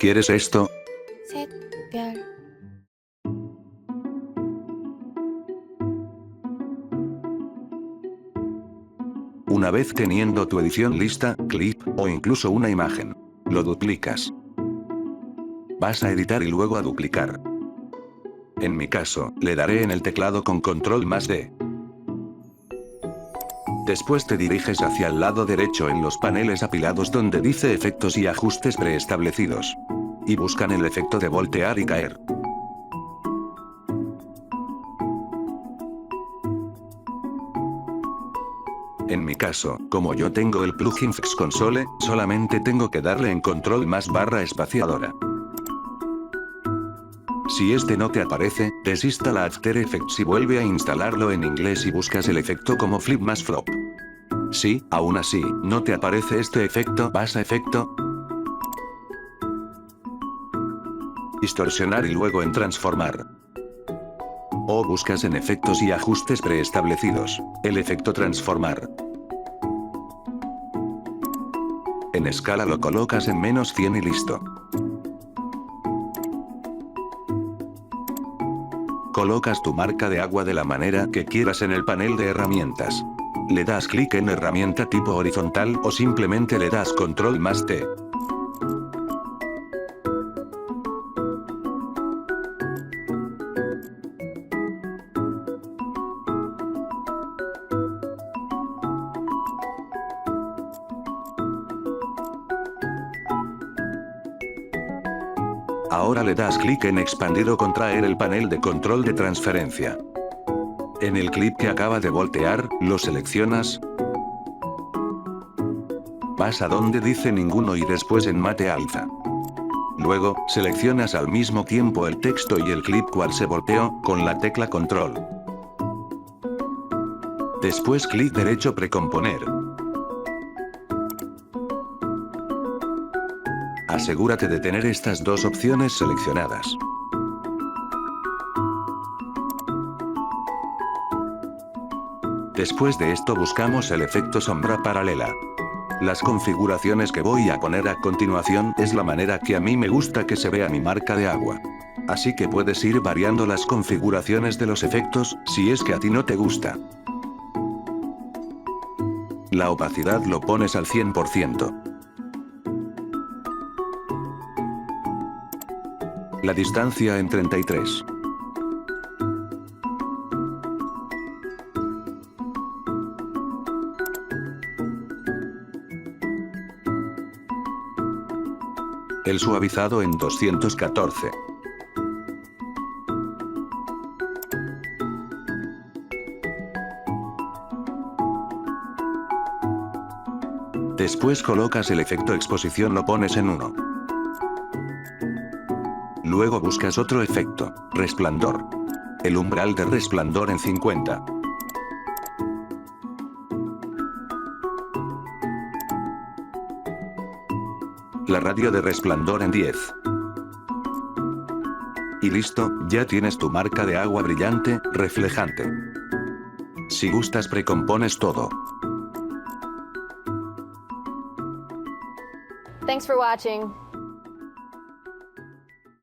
¿Quieres esto? 샛별. Una vez teniendo tu edición lista, clip, o incluso una imagen, lo duplicas. Vas a editar y luego a duplicar. En mi caso, le daré en el teclado con control+D. Después te diriges hacia el lado derecho en los paneles apilados donde dice efectos y ajustes preestablecidos. Y buscan el efecto de voltear y caer. En mi caso, como yo tengo el plugin Fx Console, solamente tengo que darle en control+/espaciadora. Si este no te aparece, desinstala After Effects y vuelve a instalarlo en inglés y buscas el efecto como Flip más Flop. Si, aún así, no te aparece este efecto, vas a efecto, distorsionar y luego en transformar. O buscas en efectos y ajustes preestablecidos, el efecto transformar. En escala lo colocas en -100 y listo. Colocas tu marca de agua de la manera que quieras en el panel de herramientas. Le das clic en herramienta tipo horizontal o simplemente le das control+T. Ahora le das clic en expandir o contraer el panel de control de transferencia. En el clip que acaba de voltear, lo seleccionas. Vas a donde dice ninguno y después en mate alza. Luego, seleccionas al mismo tiempo el texto y el clip cual se volteó, con la tecla control. Después clic derecho precomponer. Asegúrate de tener estas dos opciones seleccionadas. Después de esto buscamos el efecto sombra paralela. Las configuraciones que voy a poner a continuación es la manera que a mí me gusta que se vea mi marca de agua. Así que puedes ir variando las configuraciones de los efectos, si es que a ti no te gusta. La opacidad lo pones al 100%. La distancia en 33. El suavizado en 214. Después colocas el efecto exposición, lo pones en 1. Luego buscas otro efecto, resplandor. El umbral de resplandor en 50. La radio de resplandor en 10. Y listo, ya tienes tu marca de agua brillante, reflejante. Si gustas precompones todo. Thanks for watching.